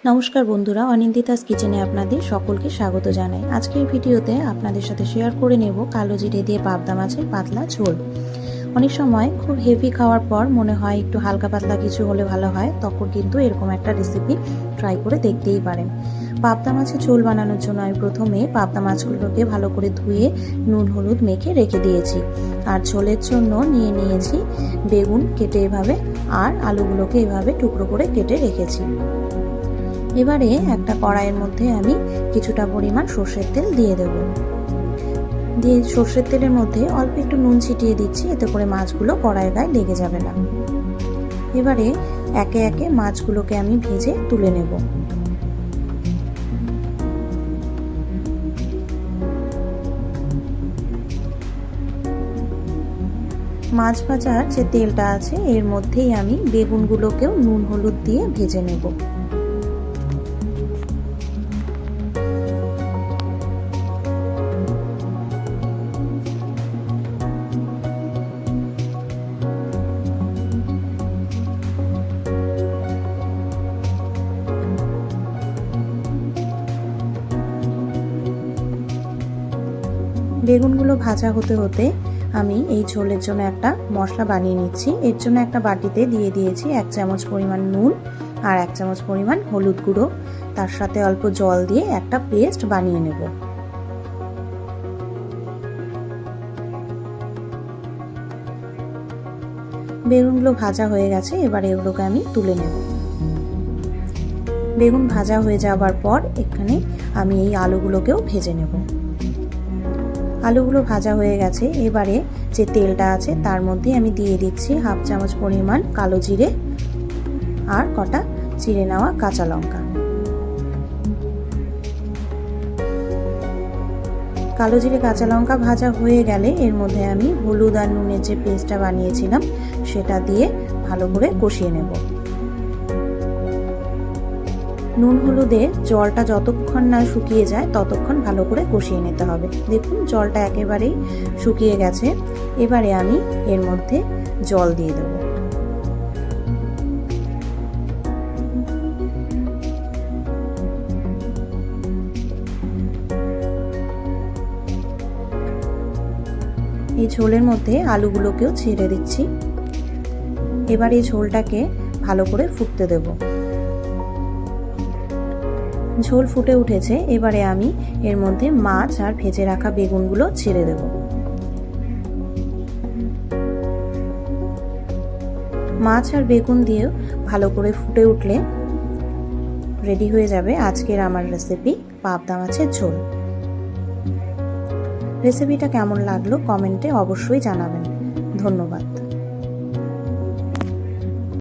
নমস্কার বন্ধুরা, অনিন্দিতাস কিচেনে আপনাদের সকলকে স্বাগত জানাই। আজকের ভিডিওতে আপনাদের সাথে শেয়ার করে নেব কালো জিরে দিয়ে পাবদা মাছের পাতলা ঝোল। অনেক সময় খুব হেভি খাওয়ার পর মনে হয় একটু হালকা পাতলা কিছু হলে ভালো হয়, তখন কিন্তু এরকম একটা রেসিপি ট্রাই করে দেখতেই পারেন। পাবদা মাছের ঝোল বানানোর জন্য আমি প্রথমে পাবদা মাছগুলোকে ভালো করে ধুয়ে নুন হলুদ মেখে রেখে দিয়েছি। আর ঝোলের জন্য নিয়ে নিয়েছি বেগুন কেটে এভাবে, আর আলুগুলোকে এভাবে টুকরো করে কেটে রেখেছি। এবারে একটা কড়াইয়ের মধ্যে আমি কিছুটা পরিমাণ সর্ষের তেল দিয়ে দেব। দিয়ে সর্ষের তেলের মধ্যে অল্প একটু নুন ছিটিয়ে দিচ্ছি, এতে করে মাছগুলো কড়াইয়ের গায়ে লেগে যাবে না। এবারে একে একে মাছগুলোকে আমি ভেজে তুলে নেব। মাছ ভাজার যে তেলটা আছে এর মধ্যেই আমি বেগুনগুলোকেও নুন হলুদ দিয়ে ভেজে নেব। বেগুনগুলো ভাজা হতে হতে আমি এই ঝোলের জন্য একটা মশলা বানিয়ে নিচ্ছি। এর জন্য একটা বাটিতে দিয়ে দিয়েছি 1 চামচ পরিমাণ নুন আর 1 চামচ পরিমাণ হলুদ গুঁড়ো, তার সাথে অল্প জল দিয়ে একটা পেস্ট বানিয়ে নেব। বেগুনগুলো ভাজা হয়ে গেছে, এবার এগুলোকে আমি তুলে নেব। বেগুন ভাজা হয়ে যাওয়ার পর এখানে আমি এই আলুগুলোকেও ভেজে নেব। আলুগুলো ভাজা হয়ে গেছে, এবারে যে তেলটা আছে তার মধ্যে আমি দিয়ে দিচ্ছি 1/2 চামচ পরিমাণ কালো জিরে আর কটা চিড়ে নেওয়া কাঁচা লঙ্কা। কালো জিরে কাঁচা লঙ্কা ভাজা হয়ে গেলে এর মধ্যে আমি হলুদ আর নুনের যে পেস্টটা বানিয়েছিলাম সেটা দিয়ে ভালো করে কষিয়ে নেব। নুন হলুদে জলটা যতক্ষণ না শুকিয়ে যায় ততক্ষণ ভালো করে কষিয়ে নিতে হবে। দেখুন জলটা একেবারেই শুকিয়ে গেছে, এবারে আমি এর মধ্যে জল দিয়ে দেব। এই ঝোলের মধ্যে আলুগুলোকেও ছেড়ে দিচ্ছি। এবার এই ঝোলটাকে ভালো করে ফুটতে দেব। ঝোল ফুটে উঠেছে, এবারে আমি এর মধ্যে মাছ আর ভেজে রাখা বেগুনগুলো ছেড়ে দেব। মাছ আর বেগুন দিয়ে ভালো করে ফুটে উঠলে রেডি হয়ে যাবে আজকের আমার রেসিপি পাবদা মাছের ঝোল। রেসিপিটা কেমন লাগলো কমেন্টে অবশ্যই জানাবেন। ধন্যবাদ।